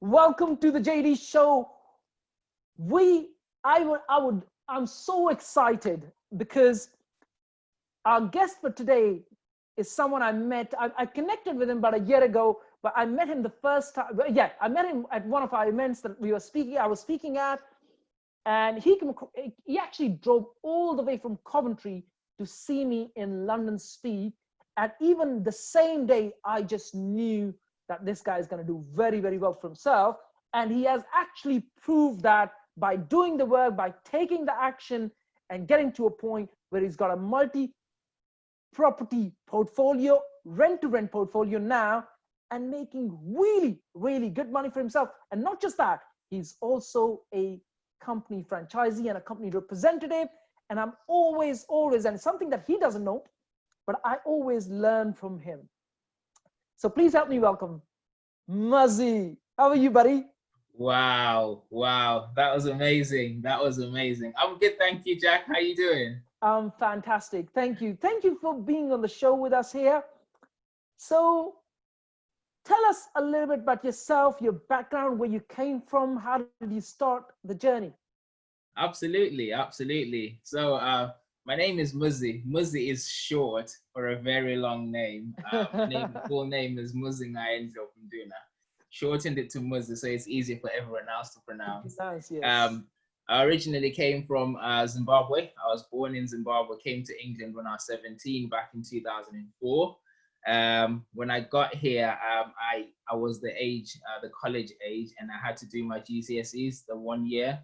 Welcome to the JD Show. I'm so excited because our guest for today is someone I met. I connected with him about a year ago, but I met him the first time. Yeah, I met him at one of our events that I was speaking at, and he actually drove all the way from Coventry to see me in London speak. And even the same day, I just knew that this guy is going to do very, very well for himself. And he has actually proved that by doing the work, by taking the action and getting to a point where he's got a multi-property portfolio, rent-to-rent portfolio now, and making really, really good money for himself. And not just that, he's also a company franchisee and a company representative. And I'm always, and it's something that he doesn't know, but I always learn from him. So please help me welcome Muzzy. How are you, buddy? Wow. That was amazing. I'm good, thank you, Jack. How you doing? I'm fantastic. Thank you. Thank you for being on the show with us here. So tell us a little bit about yourself, your background, where you came from. How did you start the journey? Absolutely. So my name is Muzzy. Muzzy is short for a very long name. My full name is Muzingaye Nduna. Shortened it to Muzzy so it's easier for everyone else to pronounce. Yes. I originally came from Zimbabwe. I was born in Zimbabwe, came to England when I was 17 back in 2004. When I got here, I was the college age, and I had to do my GCSEs the 1 year,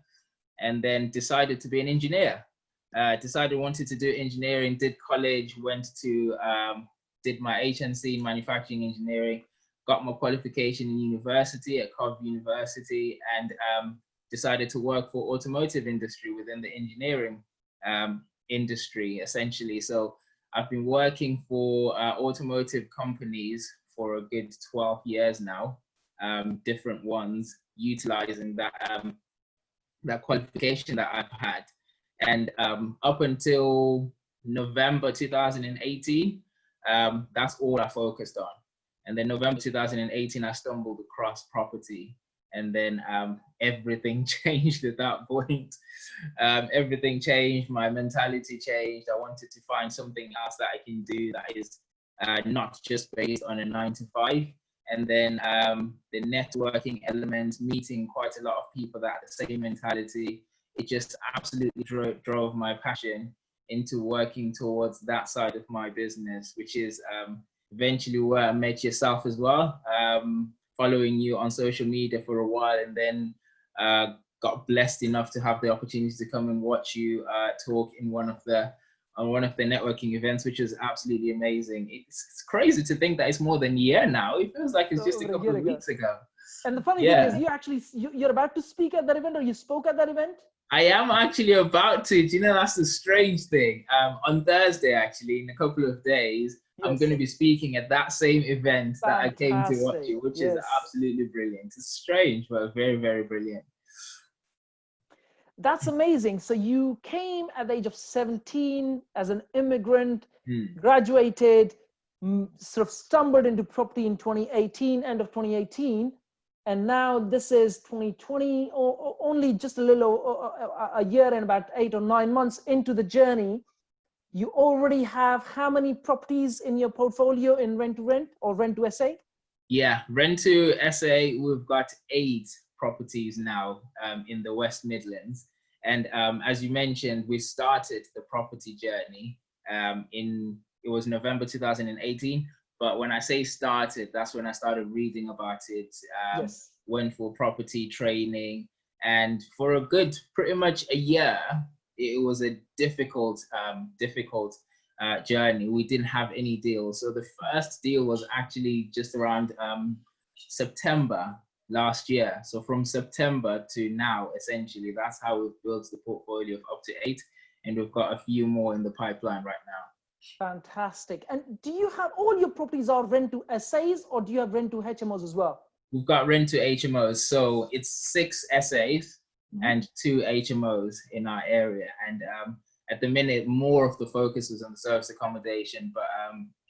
and then decided to be an engineer. Wanted to do engineering, did college, did my HNC manufacturing engineering, got my qualification in university at Cov University, and decided to work for automotive industry within the engineering industry, essentially. So I've been working for automotive companies for a good 12 years now, different ones, utilizing that qualification that I've had. And up until November 2018, that's all I focused on. And then November 2018, I stumbled across property. And then everything changed at that point. Everything changed, my mentality changed. I wanted to find something else that I can do that is not just based on a 9 to 5. And then the networking element, meeting quite a lot of people that have the same mentality, it just absolutely drove my passion into working towards that side of my business, which is eventually where I met yourself as well. Following you on social media for a while, and then got blessed enough to have the opportunity to come and watch you talk in one of the networking events, which is absolutely amazing. It's crazy to think that it's more than a year now. It feels like it's just a couple of weeks ago. And the funny thing is, you're about to speak at that event, or you spoke at that event? I am actually about to. Do you know, that's the strange thing. On Thursday, actually, in a couple of days, yes, I'm going to be speaking at that same event that I came to watch you, which is absolutely brilliant. It's strange, but very, very brilliant. That's amazing. So you came at the age of 17 as an immigrant, graduated, sort of stumbled into property in 2018, end of 2018. And now this is 2020, or only just a year and about 8 or 9 months into the journey. You already have how many properties in your portfolio in rent to rent or rent to SA? Yeah, rent to SA, we've got 8 properties now in the West Midlands. And as you mentioned, we started the property journey it was November 2018. But when I say started, that's when I started reading about it, went for property training. And for a good, pretty much a year, it was a difficult journey. We didn't have any deals. So the first deal was actually just around September last year. So from September to now, essentially, that's how we've built the portfolio of up to 8. And we've got a few more in the pipeline right now. Fantastic. And do you have all your properties are rent to SAs, or do you have rent to HMOs as well? We've got rent to HMOs. So it's 6 SAs and 2 HMOs in our area. And at the minute, more of the focus is on the service accommodation, but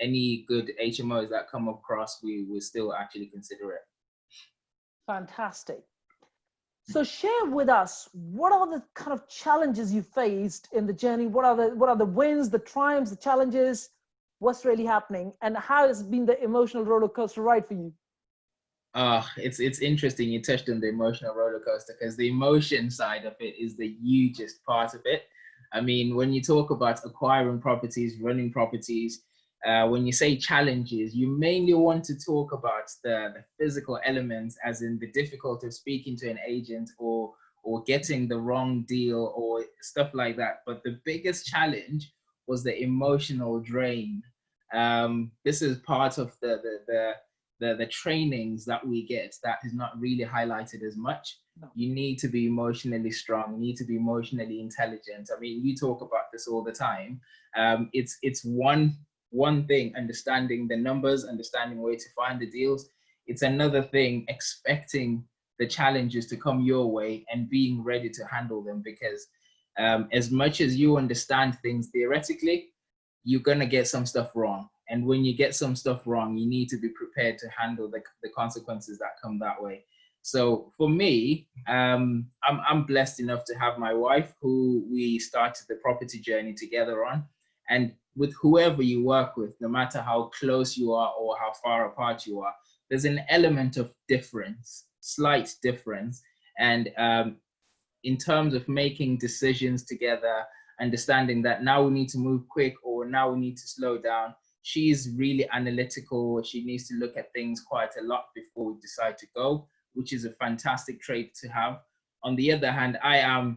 any good HMOs that come across, we still actually consider it. Fantastic. So share with us, what are the kind of challenges you faced in the journey? What are the wins, the triumphs, the challenges? What's really happening, and how has been the emotional roller coaster ride for you? It's interesting you touched on the emotional roller coaster, because the emotion side of it is the hugest part of it. I mean, when you talk about acquiring properties, running properties, when you say challenges, you mainly want to talk about the physical elements, as in the difficulty of speaking to an agent, or getting the wrong deal or stuff like that. But the biggest challenge was the emotional drain. This is part of the trainings that we get that is not really highlighted as much. No. You need to be emotionally strong, you need to be emotionally intelligent. I mean, you talk about this all the time. It's one thing understanding the numbers, understanding where to find the deals. It's another thing expecting the challenges to come your way and being ready to handle them, because as much as you understand things theoretically, you're going to get some stuff wrong. And when you get some stuff wrong, you need to be prepared to handle the consequences that come that way. So for me, I'm blessed enough to have my wife, who we started the property journey together on. And with whoever you work with, no matter how close you are or how far apart you are, there's an element of difference, slight difference. And in terms of making decisions together, understanding that now we need to move quick or now we need to slow down. She's really analytical. She needs to look at things quite a lot before we decide to go, which is a fantastic trait to have. On the other hand, I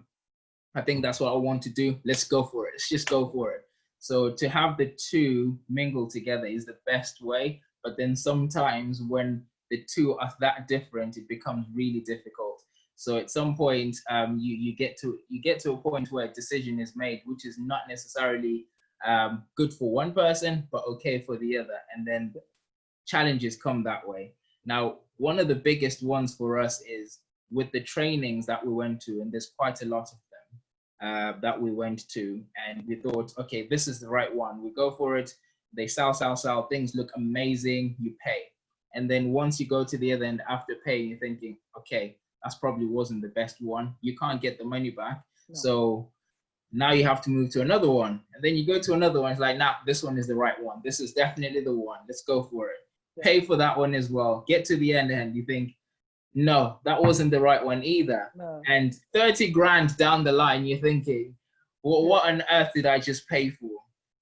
think that's what I want to do. Let's go for it. Let's just go for it. So to have the two mingle together is the best way. But then sometimes when the two are that different, it becomes really difficult. So at some point, you get to a point where a decision is made, which is not necessarily good for one person, but okay for the other. And then challenges come that way. Now, one of the biggest ones for us is with the trainings that we went to, and there's quite a lot of them that we went to, and we thought, okay, this is the right one. We go for it. They sell, things look amazing, you pay. And then once you go to the other end after paying, you're thinking, okay, that's probably wasn't the best one. You can't get the money back. No. So now you have to move to another one. And then you go to another one. It's like, nah, this one is the right one. This is definitely the one. Let's go for it. Yeah. Pay for that one as well. Get to the end and you think, no, that wasn't the right one either. No. And 30 grand down the line, you're thinking, well, what on earth did I just pay for?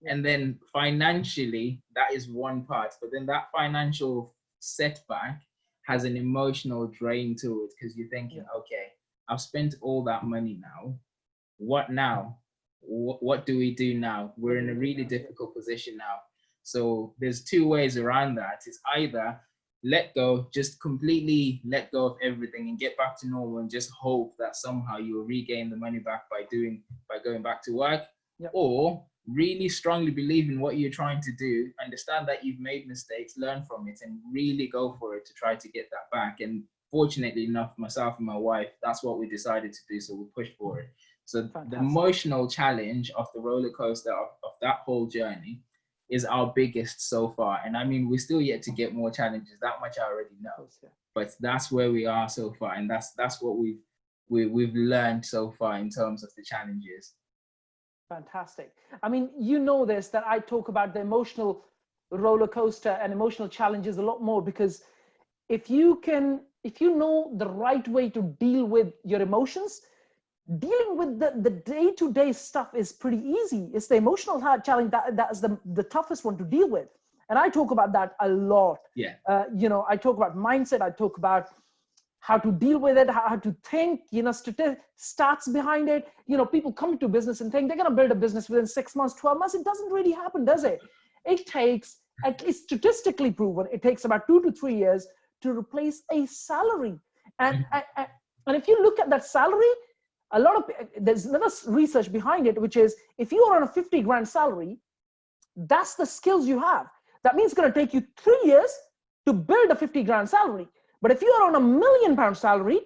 Yeah. And then financially, that is one part. But then that financial setback has an emotional drain to it, because you're thinking, okay, I've spent all that money now. What now? What do we do now? We're in a really difficult position now. So there's two ways around that. It's either let go, just completely let go of everything and get back to normal and just hope that somehow you'll regain the money back by going back to work, or really strongly believe in what you're trying to do, understand that you've made mistakes, learn from it, and really go for it to try to get that back. And fortunately enough, myself and my wife, that's what we decided to do. So we pushed for it. So fantastic. The emotional challenge of the roller coaster of that whole journey is our biggest so far. And I mean, we're still yet to get more challenges. That much I already know. But that's where we are so far, and that's what we've learned so far in terms of the challenges. Fantastic. I mean, you know this, that I talk about the emotional roller coaster and emotional challenges a lot more, because if you know the right way to deal with your emotions, dealing with the day-to-day stuff is pretty easy. It's the emotional challenge that's the toughest one to deal with. And I talk about that a lot. Yeah. I talk about mindset. I talk about how to deal with it, how to think, stats behind it. People come to business and think they're going to build a business within 6 months, 12 months. It doesn't really happen, does it? It takes, at least statistically proven, it takes about 2 to 3 years to replace a salary. And if you look at that salary, there's another research behind it, which is if you are on a 50 grand salary, that's the skills you have. That means it's going to take you 3 years to build a 50 grand salary. But if you are on a £1 million salary,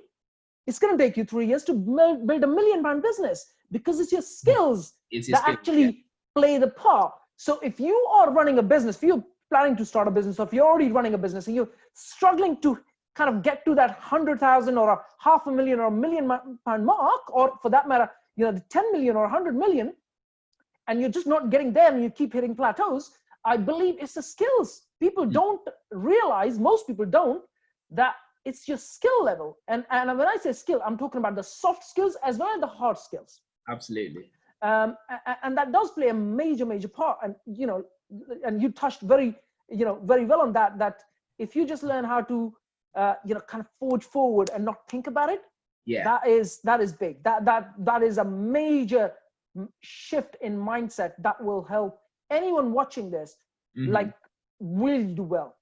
it's going to take you 3 years to build a £1 million business, because it's your skills that actually play the part. So if you are running a business, if you're planning to start a business, or if you're already running a business and you're struggling to kind of get to that 100,000 or a $500,000 or £1 million mark, or for that matter, the 10 million or 100 million, and you're just not getting there and you keep hitting plateaus, I believe it's the skills. People don't realize, most people don't, that it's your skill level. And when I say skill, I'm talking about the soft skills as well as the hard skills. Absolutely. And that does play a major part. And, and you touched very well on that if you just learn how to, kind of forge forward and not think about it, that is big. That is a major shift in mindset that will help anyone watching this, like, will do well.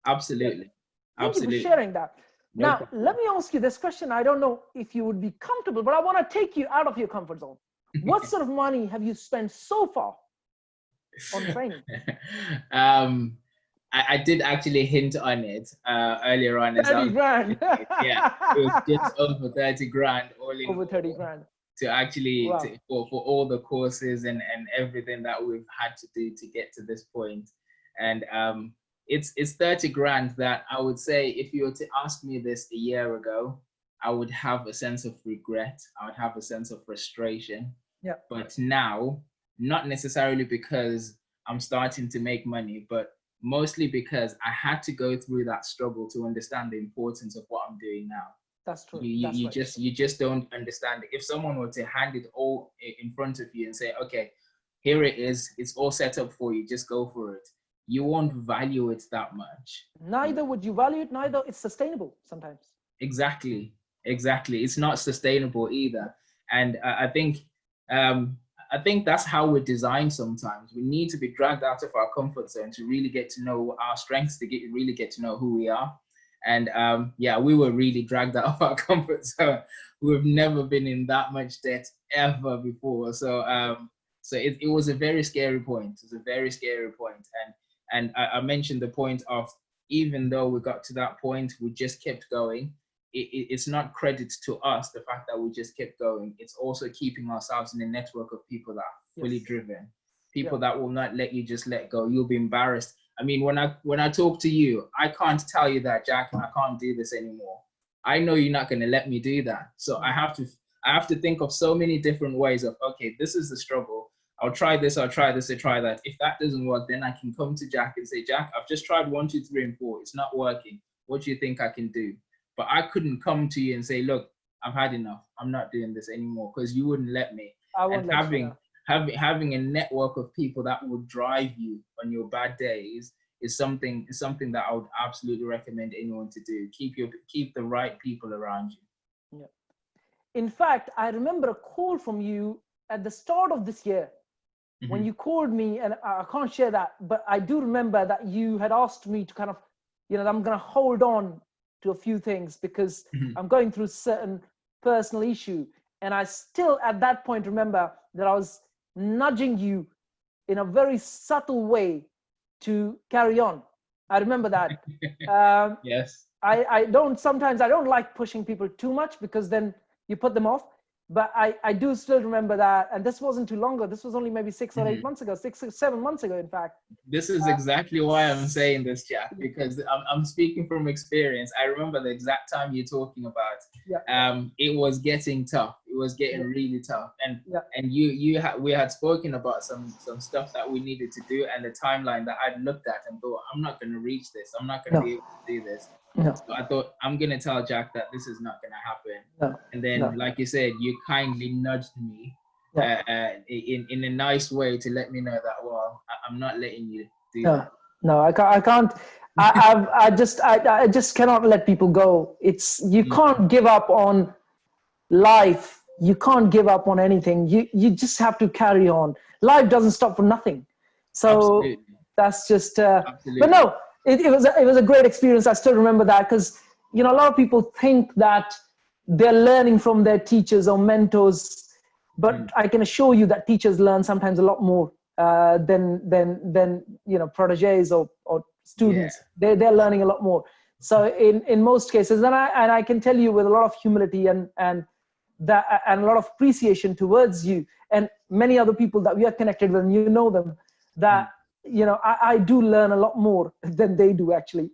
Absolutely. Thank you for sharing that. Now, let me ask you this question. I don't know if you would be comfortable, but I want to take you out of your comfort zone. What sort of money have you spent so far on training? I did actually hint on it earlier on. 30 grand. Yeah, it was just over 30 grand all in. Over 30 grand. To actually, for all the courses and everything that we've had to do to get to this point. And it's 30 grand that I would say, if you were to ask me this a year ago, I would have a sense of regret. I would have a sense of frustration. Yeah. But now, not necessarily because I'm starting to make money, but mostly because I had to go through that struggle to understand the importance of what I'm doing now. That's true. You just don't understand it. If someone were to hand it all in front of you and say, okay, here it is, it's all set up for you, just go for it, you won't value it that much. Neither would you value it, neither it's sustainable sometimes. Exactly. It's not sustainable either. And I think that's how we're designed sometimes. We need to be dragged out of our comfort zone to really get to know our strengths, to really get to know who we are. And we were really dragged out of our comfort zone. We've never been in that much debt ever before. So it was a very scary point. It was a very scary point. And I mentioned the point of, even though we got to that point, we just kept going. It's not credit to us, the fact that we just kept going. It's also keeping ourselves in a network of people that are fully driven, people that will not let you just let go. You'll be embarrassed. I mean, when I talk to you, I can't tell you that, Jack, I can't do this anymore. I know you're not going to let me do that. So I have to think of so many different ways of, okay, this is the struggle. I'll try this, I'll try that. If that doesn't work, then I can come to Jack and say, Jack, I've just tried 1, 2, 3, and 4. It's not working. What do you think I can do? But I couldn't come to you and say, look, I've had enough. I'm not doing this anymore, because you wouldn't let me. I won't let you. Having a network of people that will drive you on your bad days is something that I would absolutely recommend anyone to do. Keep the right people around you. Yeah. In fact, I remember a call from you at the start of this year, when you called me, and I can't share that, but I do remember that you had asked me to kind of, I'm going to hold on to a few things because I'm going through certain personal issue. And I still, at that point, remember that I was nudging you in a very subtle way to carry on. I remember that. Yes. Sometimes I don't like pushing people too much, because then you put them off. But I do still remember that. And this wasn't too long ago. This was only maybe 6 or 8 months ago, 6 or 7 months ago, in fact. This is exactly why I'm saying this, Jack, because I'm speaking from experience. I remember the exact time you're talking about. It was getting tough. It was getting really tough. And we had spoken about some stuff that we needed to do, and the timeline that I'd looked at and thought, I'm not going to reach this. I'm not going to be able to do this. So I thought, I'm going to tell Jack that this is not going to happen. And then, like you said, you kindly nudged me in a nice way to let me know that, well, I'm not letting you do that. No, I can't. I just cannot let people go. You can't give up on life. You can't give up on anything. You just have to carry on. Life doesn't stop for nothing. So that's just, but no, it was a great experience. I still remember that, because, a lot of people think that they're learning from their teachers or mentors, but I can assure you that teachers learn sometimes a lot more than proteges or students. They're learning a lot more. So in most cases, and I can tell you with a lot of humility and a lot of appreciation towards you and many other people that we are connected with, and them, that I do learn a lot more than they do, actually.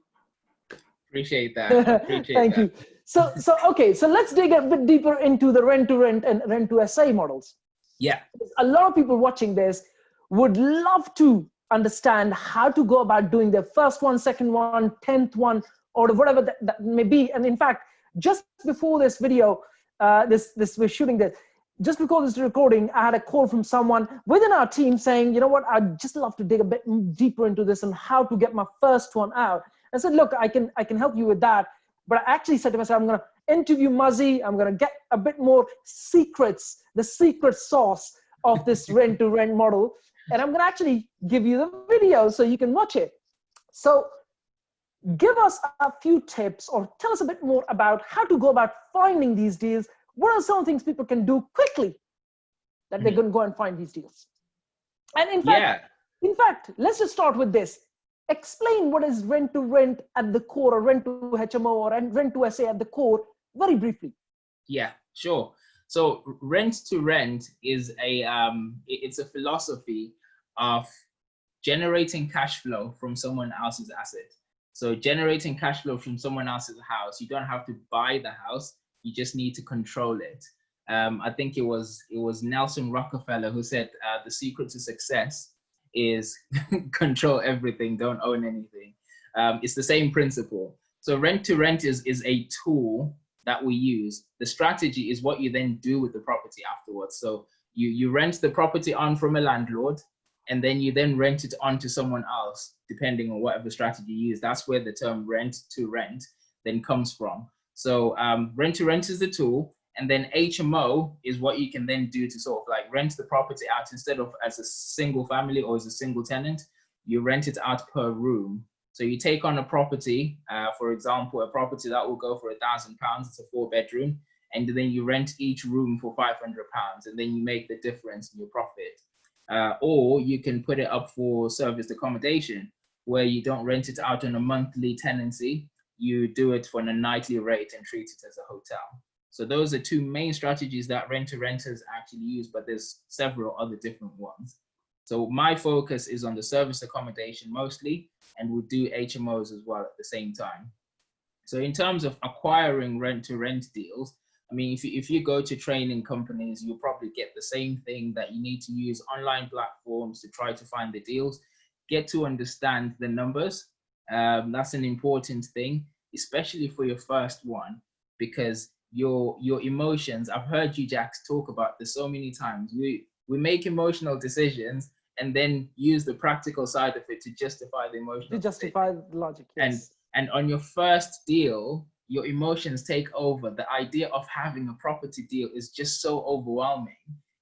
Appreciate that. Appreciate Thank that. you. Okay, so let's dig a bit deeper into the rent to rent and rent to SA models. Yeah. A lot of people watching this would love to understand how to go about doing their first one, second one, 10th one, or whatever that may be. And in fact, just before this video, we're shooting this, just before this recording, I had a call from someone within our team saying, you know what, I'd just love to dig a bit deeper into this and how to get my first one out. I said, look, I can help you with that. But I actually said to myself, I'm going to interview Muzzy. I'm going to get a bit more secrets, the secret sauce of this rent to rent model. And I'm going to actually give you the video so you can watch it. So give us a few tips or tell us a bit more about how to go about finding these deals. What are some things people can do quickly that they're going to go and find these deals? And in fact, let's just start with this. Explain what is rent to rent at the core, or rent to HMO, or rent to SA at the core, very briefly. Yeah, sure. So rent to rent is it's a philosophy of generating cash flow from someone else's asset. So generating cash flow from someone else's house, you don't have to buy the house, you just need to control it. I think it was Nelson Rockefeller who said the secret to success is control everything, don't own anything. It's the same principle. So rent to rent is a tool that we use. The strategy is what you then do with the property afterwards. So you rent the property on from a landlord, and then you then rent it on to someone else, depending on whatever strategy you use. That's where the term rent to rent then comes from. So rent to rent is the tool. And then HMO is what you can then do to sort of like rent the property out. Instead of as a single family or as a single tenant, you rent it out per room. So you take on a property, for example, a property that will go for £1,000, it's a 4-bedroom, and then you rent each room for £500, and then you make the difference in your profit. Or you can put it up for serviced accommodation, where you don't rent it out on a monthly tenancy, you do it for a nightly rate and treat it as a hotel. So those are two main strategies that rent-to-renters actually use, but there's several other different ones. So my focus is on the service accommodation mostly, and we'll do HMOs as well at the same time. So in terms of acquiring rent-to-rent deals, I mean, if you go to training companies, you'll probably get the same thing, that you need to use online platforms to try to find the deals, get to understand the numbers. That's an important thing, especially for your first one, because your emotions, I've heard you, Jax, talk about this so many times. We make emotional decisions and then use the practical side of it to justify the emotional. To justify the logic, yes. And on your first deal, your emotions take over. The idea of having a property deal is just so overwhelming.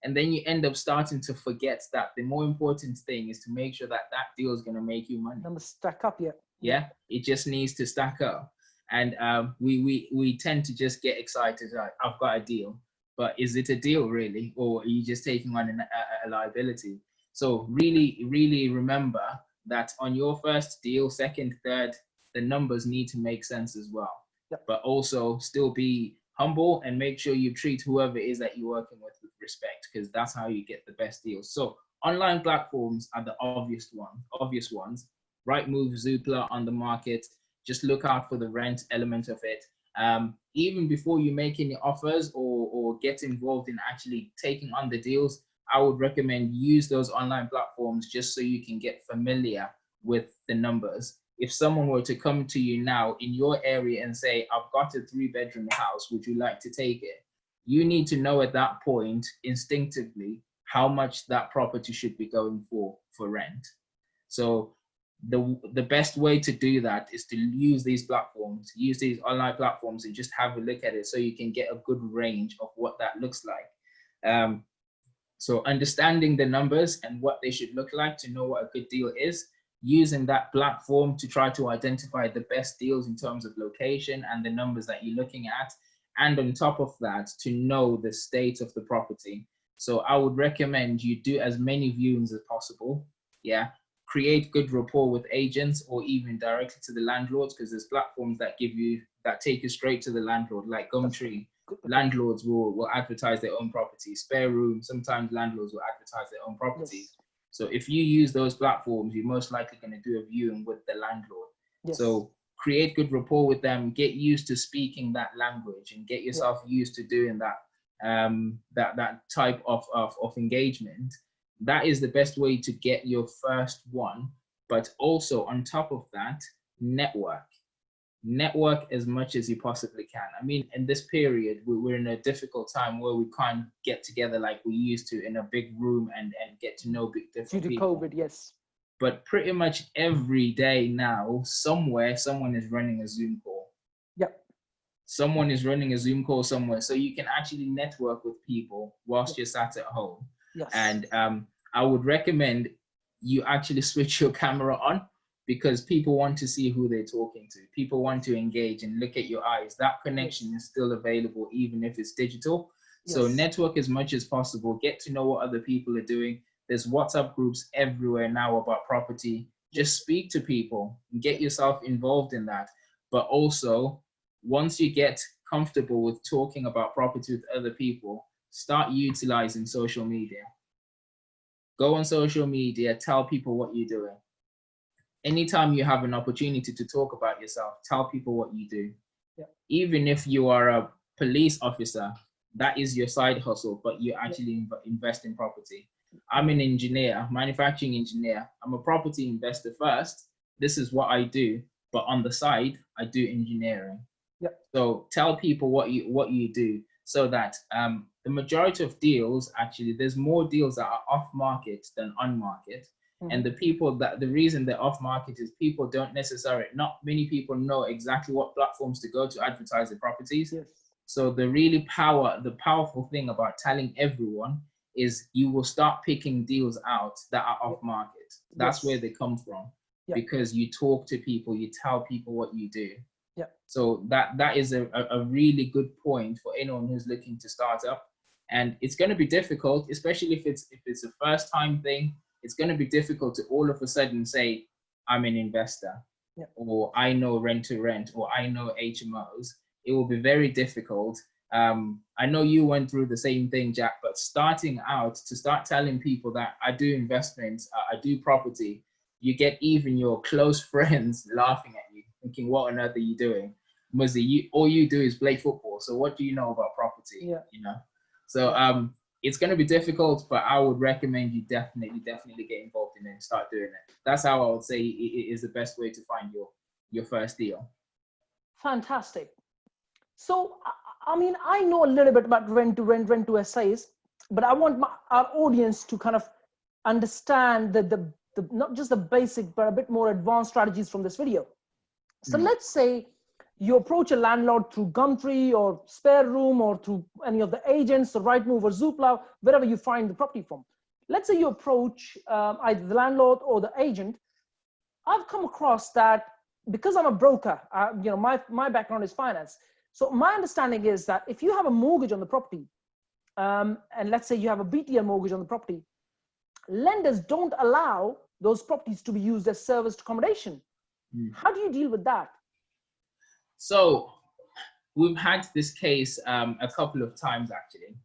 And then you end up starting to forget that the more important thing is to make sure that that deal is going to make you money. Numbers stack up, Yeah, it just needs to stack up. And we tend to just get excited, like, I've got a deal. But is it a deal really? Or are you just taking on a liability? So really, really remember that on your first deal, second, third, the numbers need to make sense as well. Yep. But also still be humble and make sure you treat whoever it is that you're working with respect, because that's how you get the best deals. So online platforms are the obvious ones. Rightmove, Zoopla on the market. Just look out for the rent element of it. Even before you make any offers or get involved in actually taking on the deals, I would recommend use those online platforms just so you can get familiar with the numbers. If someone were to come to you now in your area and say, I've got a 3-bedroom house, would you like to take it? You need to know at that point instinctively how much that property should be going for rent. So the best way to do that is to use these platforms, use these online platforms, and just have a look at it so you can get a good range of what that looks like. So understanding the numbers and what they should look like to know what a good deal is, using that platform to try to identify the best deals in terms of location and the numbers that you're looking at. And on top of that, to know the state of the property. So I would recommend you do as many viewings as possible. Yeah. Create good rapport with agents or even directly to the landlords, because there's platforms that take you straight to the landlord, like Gumtree. Landlords will advertise their own properties. Spare Room, sometimes landlords will advertise their own properties. Yes. So if you use those platforms, you're most likely going to do a viewing with the landlord. Yes. So create good rapport with them, get used to speaking that language, and get yourself used to doing that that type of engagement. That is the best way to get your first one. But also on top of that, network as much as you possibly can. I mean, in this period, we're in a difficult time where we can't get together like we used to in a big room and get to know different people. Due to COVID, yes. But pretty much every day now, somewhere, someone is running a Zoom call. Yep. Someone is running a Zoom call somewhere. So you can actually network with people whilst you're sat at home. Yes. And I would recommend you actually switch your camera on, because people want to see who they're talking to. People want to engage and look at your eyes. That connection is still available, even if it's digital. So network as much as possible. Get to know what other people are doing. There's WhatsApp groups everywhere now about property. Just speak to people and get yourself involved in that. But also, once you get comfortable with talking about property with other people, start utilizing social media. Go on social media, tell people what you're doing. Anytime you have an opportunity to talk about yourself, tell people what you do. Yeah. Even if you are a police officer, that is your side hustle, but you actually invest in property. I'm an engineer, manufacturing engineer. I'm a property investor first. This is what I do, but on the side, I do engineering. Yeah. So tell people what you do, so that the majority of deals, actually, there's more deals that are off market than on market. And the reason they're off market is people don't necessarily, not many people know exactly what platforms to go to advertise their properties. Yes. So the powerful thing about telling everyone is you will start picking deals out that are off market. That's where they come from, because you talk to people, you tell people what you do. Yeah. So that is a really good point for anyone who's looking to start up. And it's going to be difficult, especially if it's a first time thing. It's going to be difficult to all of a sudden say, I'm an investor, or I know rent to rent, or I know HMOs. It will be very difficult. I know you went through the same thing, Jack, but starting out, to start telling people that I do investments, I do property, you get even your close friends laughing at you, thinking, what on earth are you doing? Muzzy, all you do is play football. So what do you know about property? Yeah. You know? So it's going to be difficult, but I would recommend you definitely get involved in it and start doing it. That's how I would say it is the best way to find your first deal. Fantastic. So, I mean, I know a little bit about rent to SIs, but I want our audience to kind of understand the not just the basic, but a bit more advanced strategies from this video. So let's say you approach a landlord through Gumtree or Spare Room or through any of the agents, or Rightmove or Zoopla, wherever you find the property from. Let's say you approach either the landlord or the agent. I've come across that, because I'm a broker, my background is finance. So my understanding is that if you have a mortgage on the property, and let's say you have a BTL mortgage on the property, lenders don't allow those properties to be used as serviced accommodation. How do you deal with that? So we've had this case a couple of times, actually.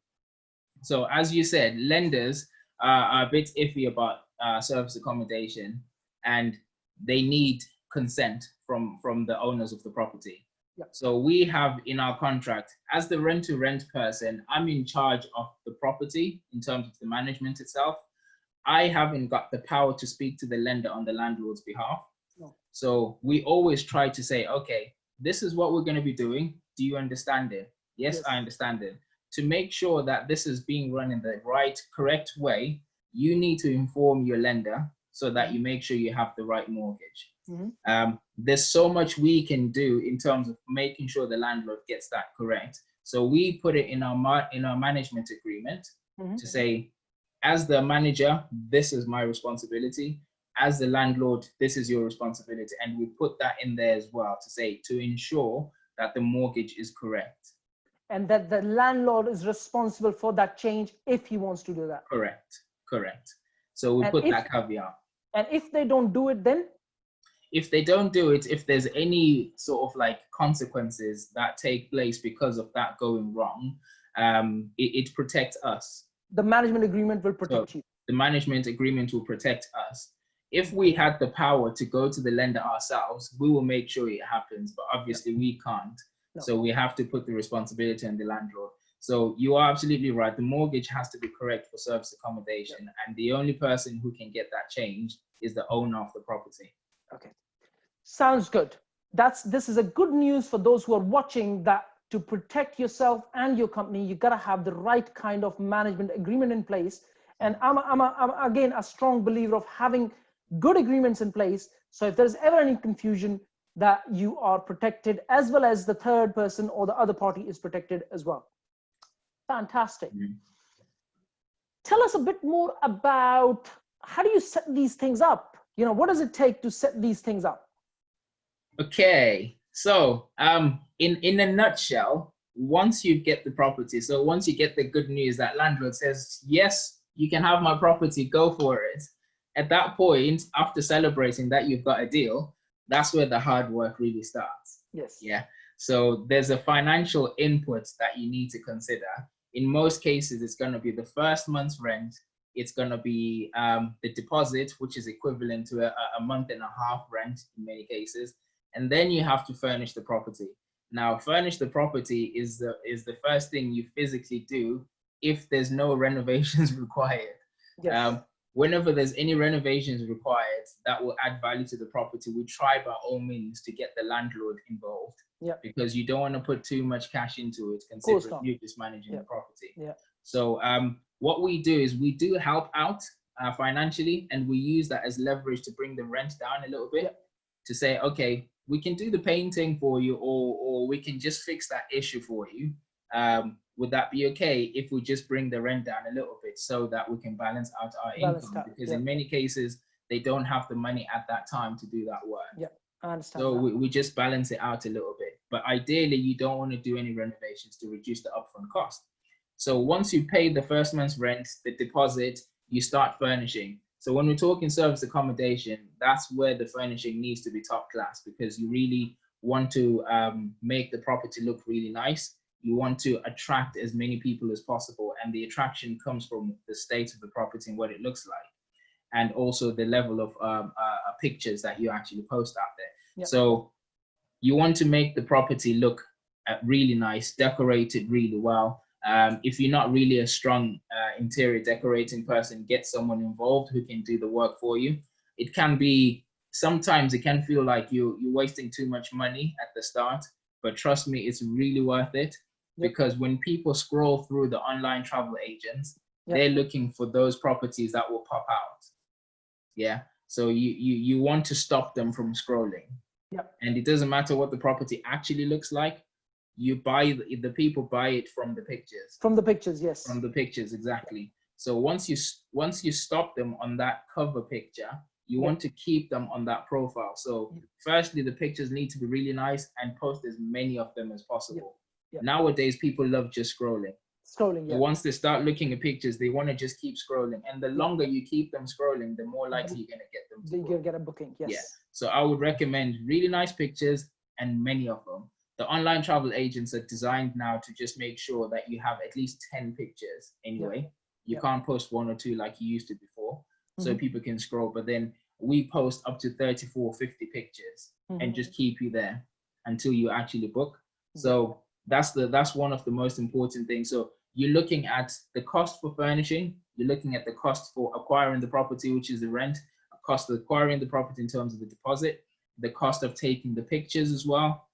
So as you said, lenders are a bit iffy about service accommodation, and they need consent from the owners of the property. Yeah. So we have in our contract, as the rent-to-rent person, I'm in charge of the property in terms of the management itself. I haven't got the power to speak to the lender on the landlord's behalf. No. So we always try to say, okay, this is what we're going to be doing. Do you understand it? Yes, I understand it. To make sure that this is being run in the correct way, you need to inform your lender so that you make sure you have the right mortgage. There's so much we can do in terms of making sure the landlord gets that correct. So we put it in our management agreement to say, as the manager, this is my responsibility. As the landlord, this is your responsibility. And we put that in there as well to say, to ensure that the mortgage is correct. And that the landlord is responsible for that change if he wants to do that. Correct. So we put that caveat. And if they don't do it, then? If they don't do it, if there's any sort of like consequences that take place because of that going wrong, it protects us. The management agreement will protect you. The management agreement will protect us. If we had the power to go to the lender ourselves, we will make sure it happens, but obviously we can't. No. So we have to put the responsibility on the landlord. So you are absolutely right. The mortgage has to be correct for service accommodation, and the only person who can get that changed is the owner of the property. Okay, sounds good. This is a good news for those who are watching, that to protect yourself and your company, you got to have the right kind of management agreement in place. And I'm again a strong believer of having good agreements in place. So if there's ever any confusion, that you are protected, as well as the third person or the other party is protected as well. Fantastic. Mm-hmm. Tell us a bit more about, how do you set these things up? You know, what does it take to set these things up? Okay, so in a nutshell, once you get the property, so once you get the good news that landlord says, yes, you can have my property, go for it. At that point, after celebrating that you've got a deal, that's where the hard work really starts. Yes. Yeah. So there's a financial input that you need to consider. In most cases, it's going to be the first month's rent. It's going to be the deposit, which is equivalent to a month and a half rent in many cases. And then you have to furnish the property. Now, furnish the property is the first thing you physically do if there's no renovations required. Yes. Whenever there's any renovations required that will add value to the property, we try by all means to get the landlord involved. Yeah. Because you don't want to put too much cash into it, considering you're just managing the property. Yeah. So what we do is we do help out financially, and we use that as leverage to bring the rent down a little bit, to say, okay, we can do the painting for you, or we can just fix that issue for you. Would that be okay if we just bring the rent down a little bit so that we can balance out our income? Because in many cases, they don't have the money at that time to do that work. Yeah, I understand. So we just balance it out a little bit. But ideally, you don't want to do any renovations to reduce the upfront cost. So once you pay the first month's rent, the deposit, you start furnishing. So when we're talking service accommodation, that's where the furnishing needs to be top class, because you really want to make the property look really nice. You want to attract as many people as possible, and the attraction comes from the state of the property and what it looks like, and also the level of pictures that you actually post out there. Yep. So you want to make the property look really nice, decorated really well. If you're not really a strong interior decorating person, get someone involved who can do the work for you. It can be, sometimes it can feel like you're wasting too much money at the start, but trust me, it's really worth it. Yep. Because when people scroll through the online travel agents, they're looking for those properties that will pop out. Yeah. So you want to stop them from scrolling. Yep. And it doesn't matter what the property actually looks like. You buy the people buy it from the pictures. From the pictures, yes. From the pictures, exactly. So once you stop them on that cover picture, you want to keep them on that profile. So firstly, the pictures need to be really nice, and post as many of them as possible. Yep. Nowadays, people love just scrolling. So once they start looking at pictures, they want to just keep scrolling. And the longer you keep them scrolling, the more likely you're going to get them to book. Get a booking, yes. Yeah. So I would recommend really nice pictures and many of them. The online travel agents are designed now to just make sure that you have at least 10 pictures anyway. You can't post 1 or 2 like you used to before. So people can scroll, but then we post up to 34, 50 pictures and just keep you there until you actually book. So that's one of the most important things. So you're looking at the cost for furnishing, you're looking at the cost for acquiring the property, which is the rent, the cost of acquiring the property in terms of the deposit, the cost of taking the pictures as well.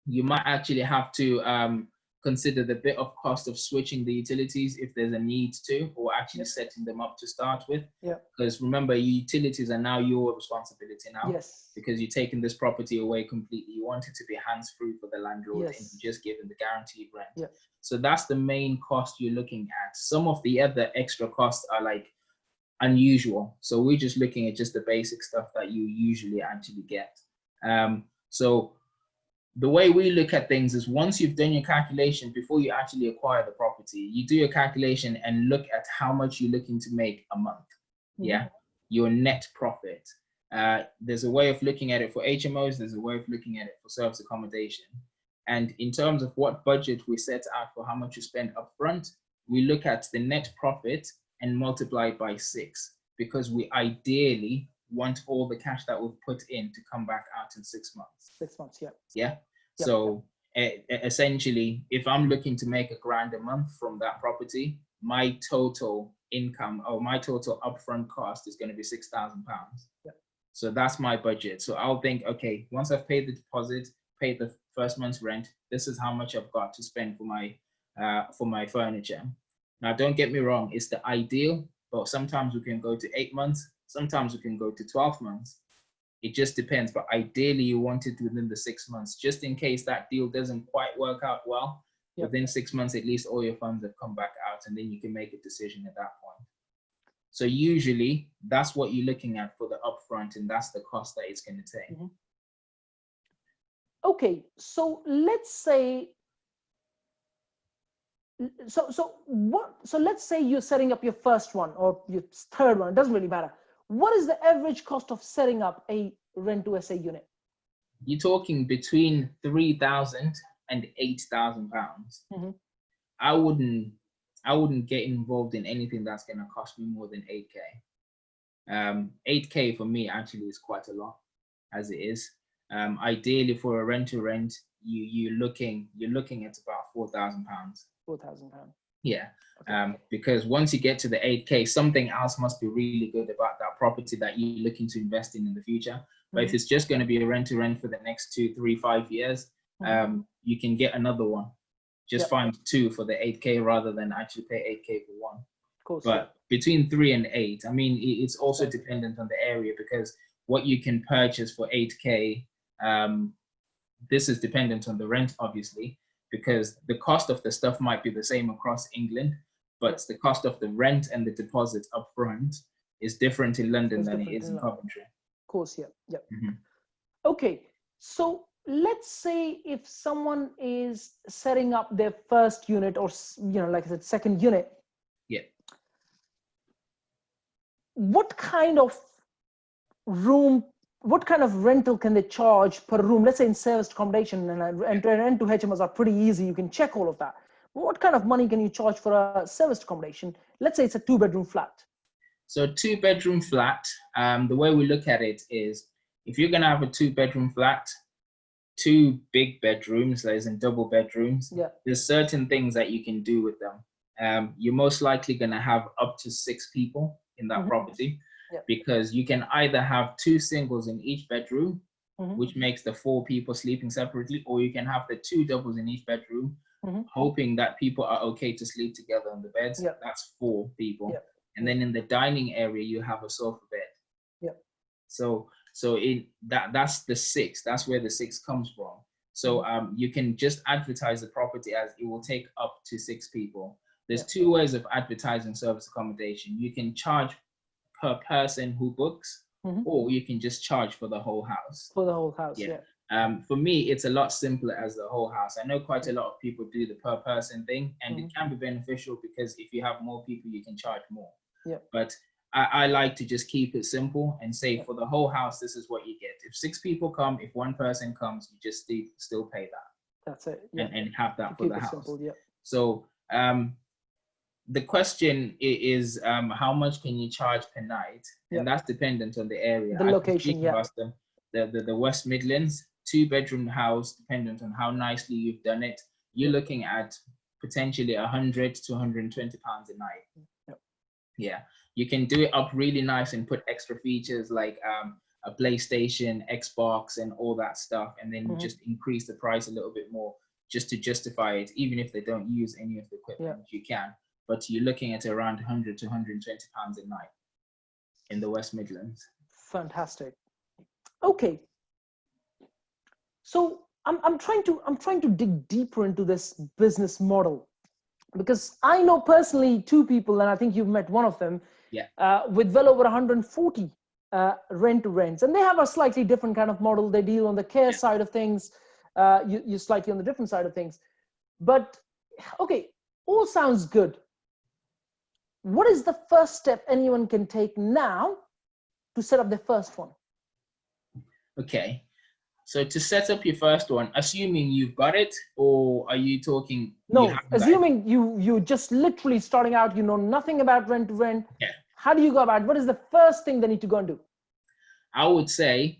You might actually have to consider the bit of cost of switching the utilities if there's a need to, or actually setting them up to start with. Because remember, utilities are now your responsibility now. Yes. Because you're taking this property away completely. You want it to be hands-free for the landlord, and you just give them the guaranteed rent. So that's the main cost you're looking at. Some of the other extra costs are like unusual. So we're just looking at just the basic stuff that you usually actually get. So the way we look at things is, once you've done your calculation before you actually acquire the property, you do your calculation and look at how much you're looking to make a month. Your net profit. There's a way of looking at it for HMOs. There's a way of looking at it for service accommodation. And in terms of what budget we set out for how much you spend upfront, we look at the net profit and multiply it by 6, because we ideally want all the cash that we've put in to come back out in 6 months. 6 months, yeah. Yeah. Yep, So essentially, if I'm looking to make £1,000 a month from that property, my total income or my total upfront cost is going to be £6,000. Yep. So that's my budget. So I'll think, okay, once I've paid the deposit, paid the first month's rent, this is how much I've got to spend for my furniture. Now, don't get me wrong, it's the ideal, but sometimes we can go to 8 months, sometimes we can go to 12 months. It just depends, but ideally you want it within the 6 months, just in case that deal doesn't quite work out well. Yep. Within 6 months, at least all your funds have come back out, and then you can make a decision at that point. So usually that's what you're looking at for the upfront, and that's the cost that it's going to take. Mm-hmm. Okay, so let's say, so let's say you're setting up your first one or your third one, it doesn't really matter. What is the average cost of setting up a rent-to-SA unit? You're talking between £3,000 and £8,000. Mm-hmm. I wouldn't get involved in anything that's going to cost me more than 8K. 8K for me actually is quite a lot, as it is. Ideally, for a rent-to-rent, you're looking at about £4,000. £4,000. Yeah. Okay. Because once you get to the 8K, something else must be really good about that property that you're looking to invest in the future. But mm-hmm. if it's just going to be a rent-to-rent for the next 2, 3, 5 years, mm-hmm. You can get another one. Just find 2 for the 8K rather than actually pay 8K for one. Of course. But between 3 and 8, I mean, it's also dependent on the area, because what you can purchase for 8K, this is dependent on the rent, obviously, because the cost of the stuff might be the same across England, but the cost of the rent and the deposit up front is different in London than it is in Coventry. Of course, yeah. Mm-hmm. Okay, so let's say if someone is setting up their first unit, or, like I said, second unit. Yeah. What kind of rental can they charge per room? Let's say in serviced accommodation, and rent to HMOs are pretty easy. You can check all of that. What kind of money can you charge for a serviced accommodation? Let's say it's a 2-bedroom flat. So 2-bedroom flat, the way we look at it is, if you're going to have a 2-bedroom flat, 2 big bedrooms, as in double bedrooms, there's certain things that you can do with them. You're most likely going to have up to 6 people in that mm-hmm. property. Because you can either have 2 singles in each bedroom, mm-hmm. which makes the 4 people sleeping separately, or you can have the 2 doubles in each bedroom, mm-hmm. hoping that people are okay to sleep together on the beds. That's 4 people. And then in the dining area, you have a sofa bed. So that's the 6. That's where the 6 comes from. So you can just advertise the property as it will take up to 6 people. There's 2 ways of advertising service accommodation. You can charge per person who books, mm-hmm. or you can just charge for the whole house. For the whole house, for me, it's a lot simpler as the whole house. I know quite a lot of people do the per person thing, and mm-hmm. it can be beneficial because if you have more people, you can charge more. But I like to just keep it simple and say for the whole house, this is what you get. If 6 people come, if 1 person comes, you just still pay that. That's it. And have that for the house. Simple, So the question is, how much can you charge per night? And that's dependent on the area. The location, the West Midlands, 2-bedroom house, dependent on how nicely you've done it, you're looking at potentially £100 to £120 a night. You can do it up really nice and put extra features like a PlayStation, Xbox, and all that stuff, and then mm-hmm. just increase the price a little bit more just to justify it. Even if they don't use any of the equipment, you can. But you're looking at around £100 to £120 a night in the West Midlands. Fantastic. Okay. So I'm trying to dig deeper into this business model, because I know personally 2 people, and I think you've met one of them, with well over 140 rent-to-rents, and they have a slightly different kind of model. They deal on the care side of things. You're slightly on the different side of things. But okay, all sounds good. What is the first step anyone can take now to set up their first one? Okay, so to set up your first one, assuming you've got it, or are you talking? No, assuming you just literally starting out, you know nothing about rent to rent. How do you go about it? What is the first thing they need to go and do? I would say,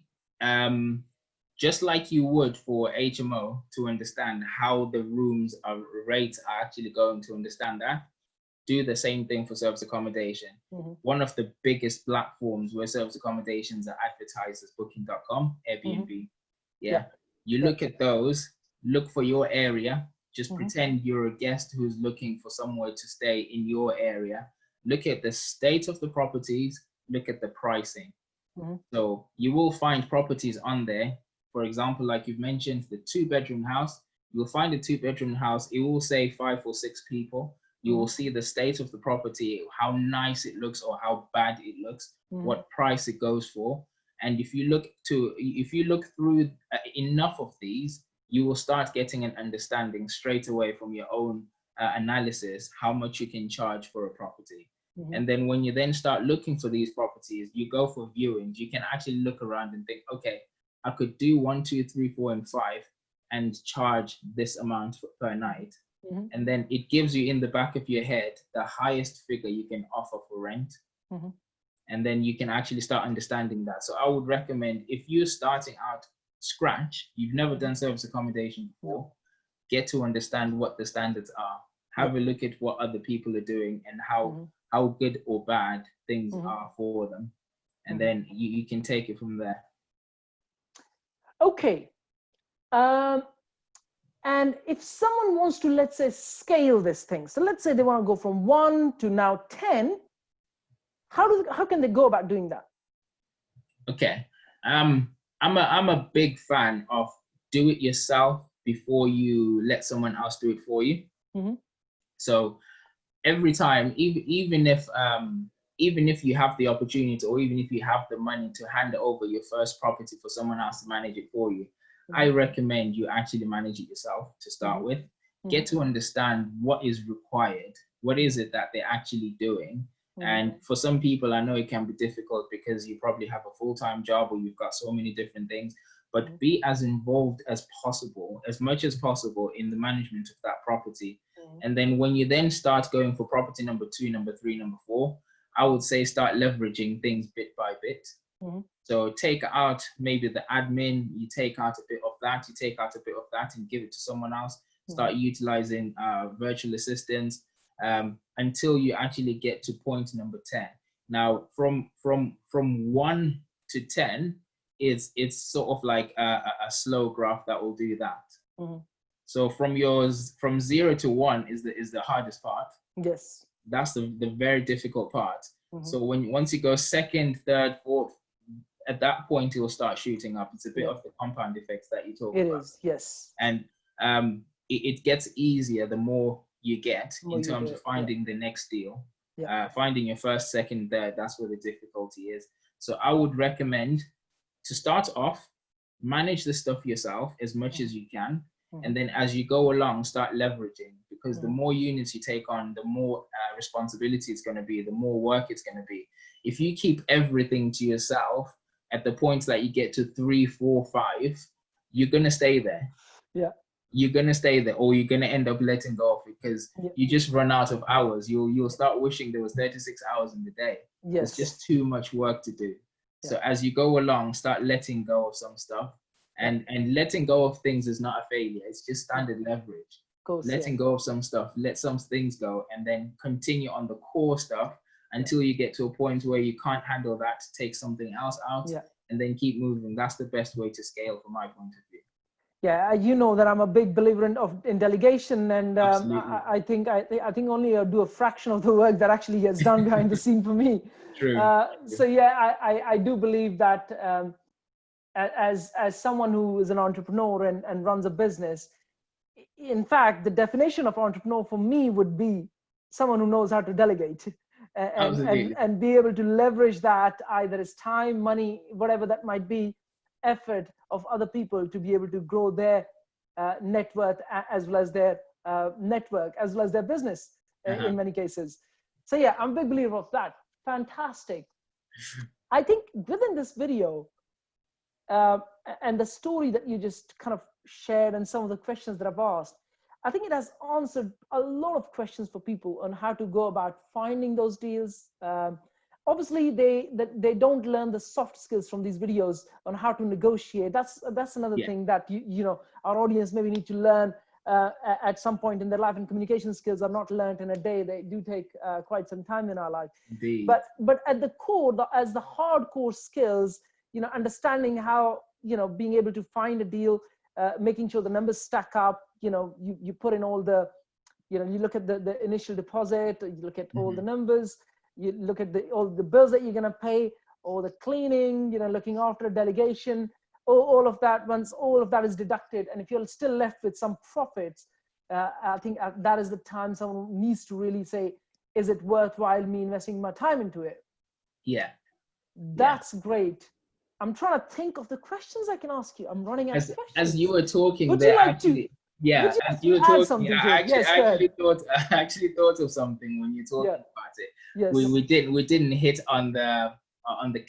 just like you would for HMO to understand how the rooms are rates are actually going to understand that, do the same thing for service accommodation. One of the biggest platforms where service accommodations are advertised is booking.com, Airbnb. Yeah. You look at those, look for your area, just pretend you're a guest who's looking for somewhere to stay in your area. Look at the state of the properties, look at the pricing. So you will find properties on there. For example, like you've mentioned, the 2-bedroom house, you'll find a 2-bedroom house. It will say 5 or 6 people. You will see the state of the property, how nice it looks or how bad it looks, what price it goes for. And if you look through enough of these, you will start getting an understanding straight away from your own analysis, how much you can charge for a property. And then when you then start looking for these properties, you go for viewings, you can actually look around and think, okay, I could do 1, 2, 3, 4, and 5 and charge this amount per night. And then it gives you in the back of your head the highest figure you can offer for rent. And then you can actually start understanding that. So I would recommend, if you're starting out scratch, you've never done service accommodation before, get to understand what the standards are. Have a look at what other people are doing and how good or bad things are for them. And then you can take it from there. Okay. And if someone wants to, let's say, scale this thing, so let's say they want to go from 1 to now 10, how can they go about doing that? Okay. I'm a big fan of do it yourself before you let someone else do it for you. So every time, even if you have the opportunity or even if you have the money to hand over your first property for someone else to manage it for you, I recommend you actually manage it yourself to start with. Get to understand what is required. What is it that they're actually doing? And for some people, I know it can be difficult because you probably have a full-time job or you've got so many different things, but be as involved as possible, as much as possible in the management of that property. And then when you then start going for property number 2, number 3, number 4, I would say start leveraging things bit by bit. So take out maybe the admin, you take out a bit of that, you take out a bit of that and give it to someone else. Start utilizing virtual assistants until you actually get to point number 10. Now, from 1 to 10, it's sort of like a slow graph that will do that. So from 0 to 1 is the hardest part. Yes. That's the very difficult part. So once you go 2nd, 3rd, 4th, at that point it will start shooting up. It's a bit of the compound effects that you talk about. It is, yes. And it gets easier the more you get in terms of finding the next deal. Finding your 1st, 2nd, 3rd, that's where the difficulty is. So I would recommend to start off, manage the stuff yourself as much as you can. And then as you go along, start leveraging, because the more units you take on, the more responsibility it's going to be, the more work it's going to be. If you keep everything to yourself, at the point that you get to 3, 4, 5, you're going to stay there. You're going to stay there, or you're going to end up letting go of it because you just run out of hours. You'll start wishing there was 36 hours in the day. It's just too much work to do. So as you go along, start letting go of some stuff. And letting go of things is not a failure. It's just standard leverage. Letting go of some stuff, let some things go, and then continue on the core stuff until you get to a point where you can't handle that, take something else out, and then keep moving. That's the best way to scale from my point of view. Yeah, you know that I'm a big believer in delegation, and I think only do a fraction of the work that actually gets done behind the scene for me. True. So yeah, I do believe that as someone who is an entrepreneur and runs a business, in fact, the definition of entrepreneur for me would be someone who knows how to delegate and be able to leverage that, either as time, money, whatever that might be, effort of other people to be able to grow their net worth as well as their network, as well as their business in many cases. So yeah, I'm a big believer of that. Fantastic. I think within this video and the story that you just kind of shared and some of the questions that I've asked, I think it has answered a lot of questions for people on how to go about finding those deals. obviously they don't learn the soft skills from these videos on how to negotiate. That's another Yeah. thing that you know our audience maybe need to learn at some point in their life. And communication skills are not learned in a day. They do take quite some time in our life. Indeed. But at the core, as the hardcore skills, you know, understanding how, you know, being able to find a deal, making sure the numbers stack up. You know, you put in all the, you know, you look at the initial deposit, you look at all the numbers, you look at all the bills that you're going to pay, all the cleaning, you know, looking after a delegation, all of that. Once all of that is deducted, and if you're still left with some profits, I think that is the time someone needs to really say, is it worthwhile me investing my time into it? Yeah. That's great. I'm trying to think of the questions I can ask you. I'm running out of questions. As you were talking, would there you like actually, to, yeah, would you as like you were to add talking, something yeah, to it? Yes, go ahead. I actually thought of something when you're talking about it. Yes. We didn't hit on the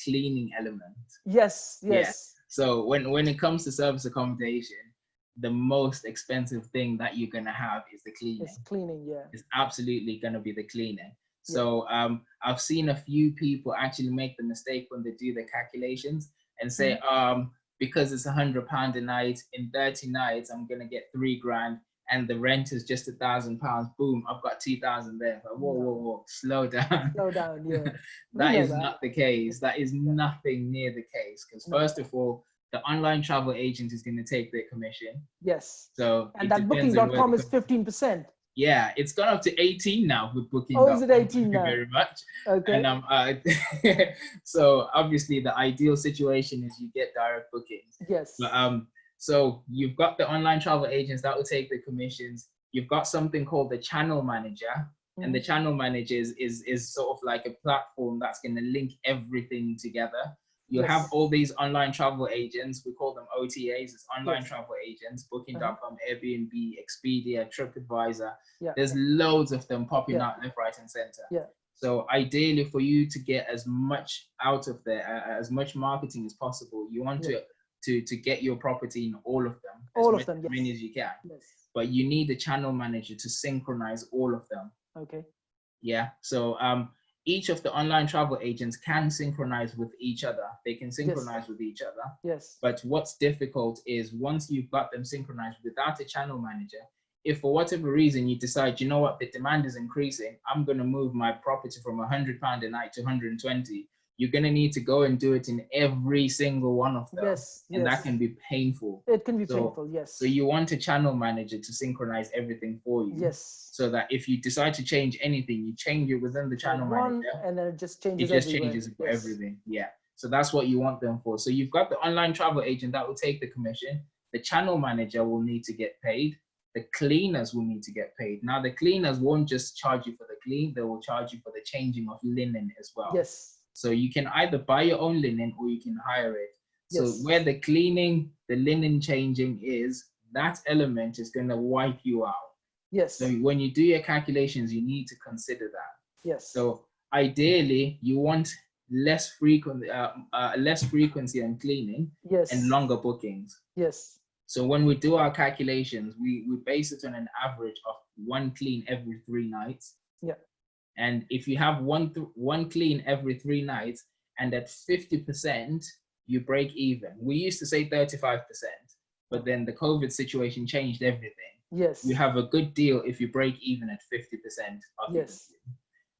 cleaning element. Yes. Yeah. So when it comes to service accommodation, the most expensive thing that you're gonna have is the cleaning. It's cleaning, yeah. It's absolutely gonna be the cleaning. So I've seen a few people actually make the mistake when they do the calculations and say, because it's £100 a night, in 30 nights I'm gonna get £3,000, and the rent is just £1,000. Boom, I've got 2,000 there. Like, whoa, slow down. Slow down, yeah. That is not the case. That is nothing near the case. Because first of all, the online travel agent is going to take their commission. Yes. So and that booking.com is 15%. Yeah, it's gone up to 18 now with booking. Oh, is it 18 now? Thank you very much. Okay. And so obviously the ideal situation is you get direct bookings. Yes. But so you've got the online travel agents that will take the commissions. You've got something called the channel manager. And the channel manager is sort of like a platform that's going to link everything together. You have all these online travel agents. We call them OTAs. It's online travel agents, Booking.com, Airbnb, Expedia, TripAdvisor. There's loads of them popping out left, right, and center. So ideally, for you to get as much out of there, as much marketing as possible, you want to get your property in all of them. As many as you can. But you need a channel manager to synchronize all of them. Okay. Yeah. So each of the online travel agents can synchronize with each other. They can synchronize with each other. Yes. But what's difficult is once you've got them synchronized without a channel manager, if for whatever reason you decide, you know what, the demand is increasing, I'm going to move my property from £100 a night to 120. You're going to need to go and do it in every single one of them. And that can be painful. It can be painful, yes. So you want a channel manager to synchronize everything for you. Yes. So that if you decide to change anything, you change it within the channel manager. And then it just changes for everything. Yeah. So that's what you want them for. So you've got the online travel agent that will take the commission. The channel manager will need to get paid. The cleaners will need to get paid. Now, the cleaners won't just charge you for the clean. They will charge you for the changing of linen as well. Yes. So you can either buy your own linen or you can hire it. So where the cleaning, the linen changing is, that element is going to wipe you out. Yes. So when you do your calculations, you need to consider that. Yes. So ideally, you want less frequency on cleaning and longer bookings. Yes. So when we do our calculations, we base it on an average of 1 clean every 3 nights. Yeah. And if you have one clean every 3 nights, and at 50%, you break even. We used to say 35%, but then the COVID situation changed everything. Yes. You have a good deal if you break even at 50%.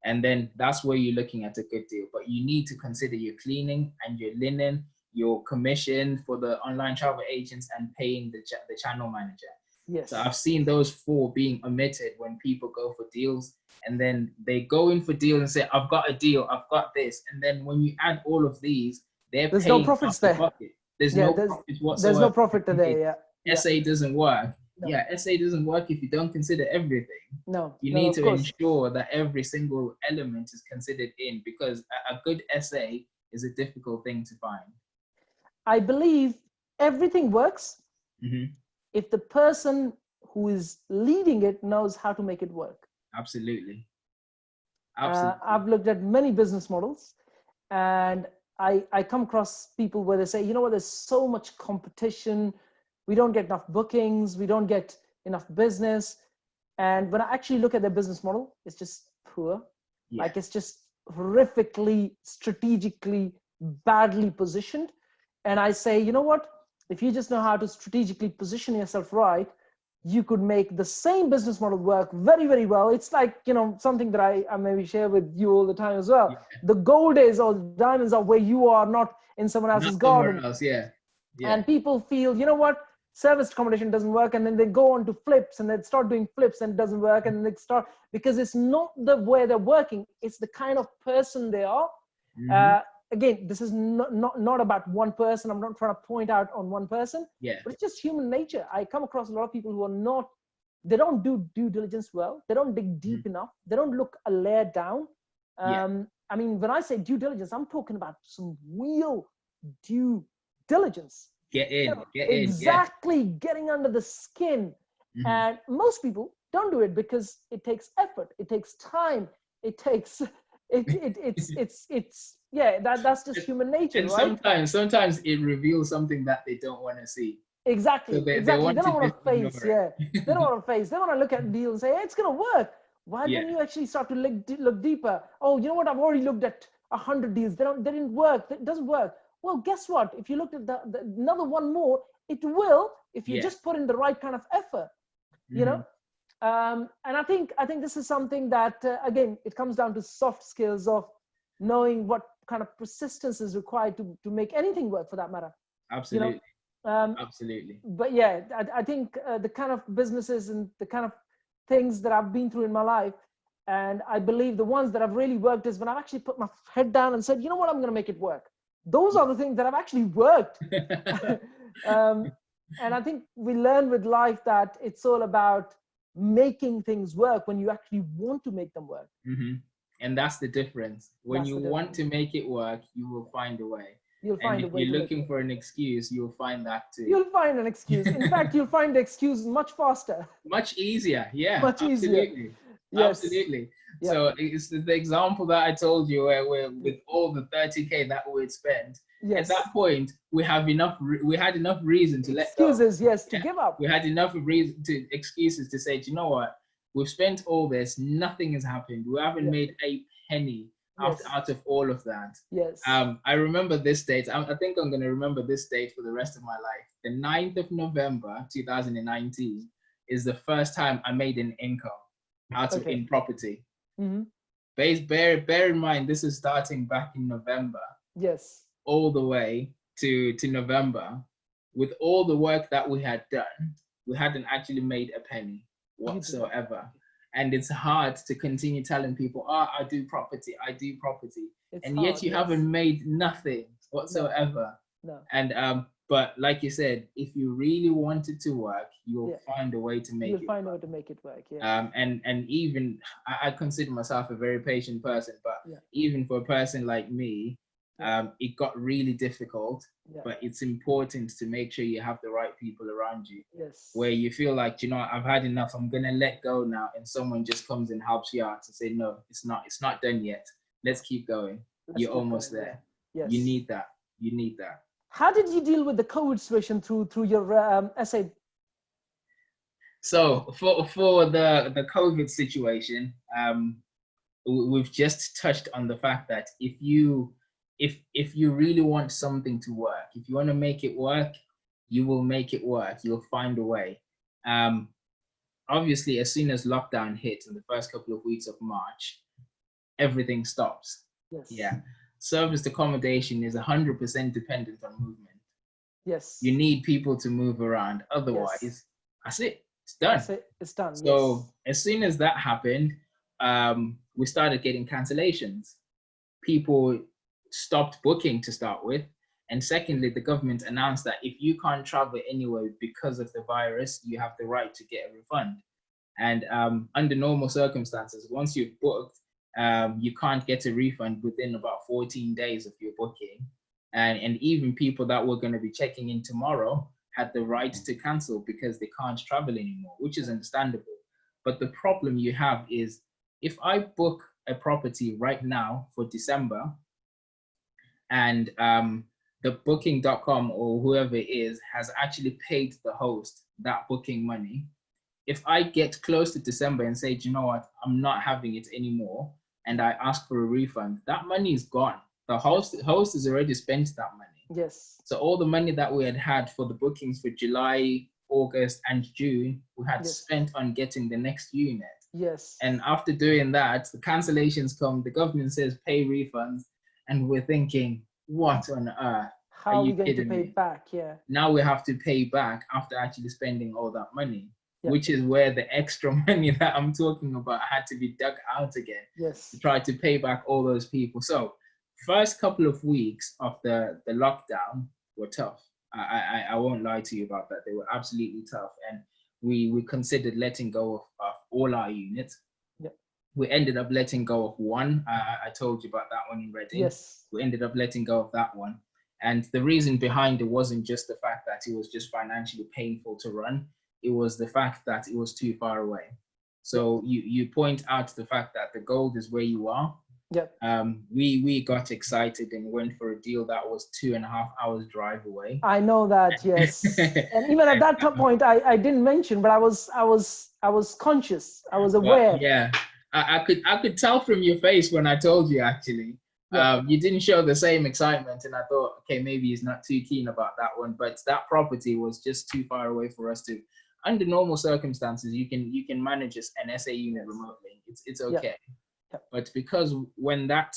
And then that's where you're looking at a good deal. But you need to consider your cleaning and your linen, your commission for the online travel agents, and paying the channel manager. Yes. So I've seen those 4 being omitted when people go for deals, and then they go in for deals and say, I've got a deal, I've got this. And then when you add all of these, there's no profits there. There's no profit whatsoever. There's no profit there, SA doesn't work. No. SA doesn't work if you don't consider everything. No. You need to ensure that every single element is considered in, because a good SA is a difficult thing to find. I believe everything works if the person who is leading it knows how to make it work. Absolutely. I've looked at many business models, and I come across people where they say, you know what, there's so much competition. We don't get enough bookings. We don't get enough business. And when I actually look at their business model, it's just poor. Like it's just horrifically, strategically, badly positioned. And I say, you know what? If you just know how to strategically position yourself right, you could make the same business model work very, very well. It's like, something that I maybe share with you all the time as well. Yeah. The gold is, or the diamonds are where you are, not in someone else's Not garden. somewhere else. Yeah. Yeah. And people feel, you know what? Serviced accommodation doesn't work. And then they go on to flips and they start doing flips and it doesn't work. And they start, because it's not the way they're working. It's the kind of person they are. Mhm. Again, this is not about one person. I'm not trying to point out on one person, Yeah. but it's just human nature. I come across a lot of people who are not, they don't do due diligence well. They don't dig deep enough. They don't look a layer down. Yeah. I mean, when I say due diligence, I'm talking about some real due diligence. Get in. Get in. Exactly, getting under the skin. Yeah. And most people don't do it because it takes effort. It takes time. It takes, it's yeah, that's just human nature, And right? sometimes it reveals something that they don't want to see. Exactly, So they exactly. want They to don't want just to face, ignore yeah. it. They don't want to face. They want to look at the deal and say, hey, it's going to work. Why Yeah. don't you actually start to look deeper? Oh, you know what? I've already looked at 100 deals. They didn't work. It doesn't work. Well, guess what? If you looked at another one more, it will, if you Yeah. just put in the right kind of effort, you know? And I think this is something that, again, it comes down to soft skills of knowing what kind of persistence is required to make anything work, for that matter. Absolutely. Absolutely. But yeah, I think the kind of businesses and the kind of things that I've been through in my life, and I believe the ones that have really worked is when I've actually put my head down and said, you know what, I'm going to make it work. Those are the things that have actually worked. And I think we learn with life that it's all about making things work when you actually want to make them work. And that's the difference. When That's you the want difference. to make it work, you will find a way. You'll And find a if way you're to make it looking work. for an excuse, you'll find that too. You'll find an excuse. In fact, you'll find the excuse much faster. Much easier. Yeah, Much easier. absolutely. Yes. Absolutely. Yeah. So it's the example that I told you where with all the 30K that we'd spent, Yes. at that point, we had enough reason to let go. Excuses, yes, to give up. We had enough excuses to say, do you know what? We've spent all this, nothing has happened. We haven't made a penny out of all of that. Yes. I remember this date. I think I'm going to remember this date for the rest of my life. The 9th of November, 2019 is the first time I made an income in property. Bear in mind, this is starting back in November. Yes. All the way to November. With all the work that we had done, we hadn't actually made a penny whatsoever. And it's hard to continue telling people, I do property. And yet you haven't made nothing whatsoever. No. And but like you said, if you really want it to work, you'll find a way to make it work. You'll find a way to make it work, yeah. And even, I consider myself a very patient person, but even for a person like me, it got really difficult, but it's important to make sure you have the right people around you. Yes. Where you feel like, you know, I've had enough, I'm gonna let go now, and someone just comes and helps you out to say, no, it's not done yet. Let's keep going. You're almost there. Yes. You need that. How did you deal with the COVID situation through your essay? So for the COVID situation, we've just touched on the fact that if you really want something to work, if you want to make it work, you will make it work. You'll find a way. Obviously, as soon as lockdown hit in the first couple of weeks of March, everything stops. Yes. Yeah. Serviced accommodation is 100% dependent on movement. Yes. You need people to move around. Otherwise, that's it. It's done. It's done. So as soon as that happened, we started getting cancellations. People stopped booking to start with. And secondly, the government announced that if you can't travel anywhere because of the virus, you have the right to get a refund. And under normal circumstances, once you've booked, you can't get a refund within about 14 days of your booking. And even people that were going to be checking in tomorrow had the right to cancel because they can't travel anymore, which is understandable. But the problem you have is, if I book a property right now for December, and the booking.com or whoever it is has actually paid the host that booking money, if I get close to December and say, do you know what, I'm not having it anymore, and I ask for a refund, that money is gone. The host has already spent that money. Yes. So all the money that we had for the bookings for July, August, and June, we had spent on getting the next unit. Yes. And after doing that, the cancellations come, the government says pay refunds, and we're thinking, what on earth? How are we going to pay back? Yeah. Now we have to pay back after actually spending all that money, which is where the extra money that I'm talking about had to be dug out again. Yes. To try to pay back all those people. So first couple of weeks of the lockdown were tough. I won't lie to you about that. They were absolutely tough. And we considered letting go of all our units. We ended up letting go of one. I told you about that one in Reading. Yes. We ended up letting go of that one. And the reason behind it wasn't just the fact that it was just financially painful to run. It was the fact that it was too far away. So you point out the fact that the gold is where you are. Yep. We got excited and went for a deal that was 2.5 hours drive away. I know that, yes. And even at that point, I didn't mention, but I was conscious. I was aware. Yeah, I could tell from your face when I told you, actually. You didn't show the same excitement, and I thought, okay, maybe he's not too keen about that one. But that property was just too far away for us to. Under normal circumstances, you can manage an SA unit remotely. It's okay. But because when that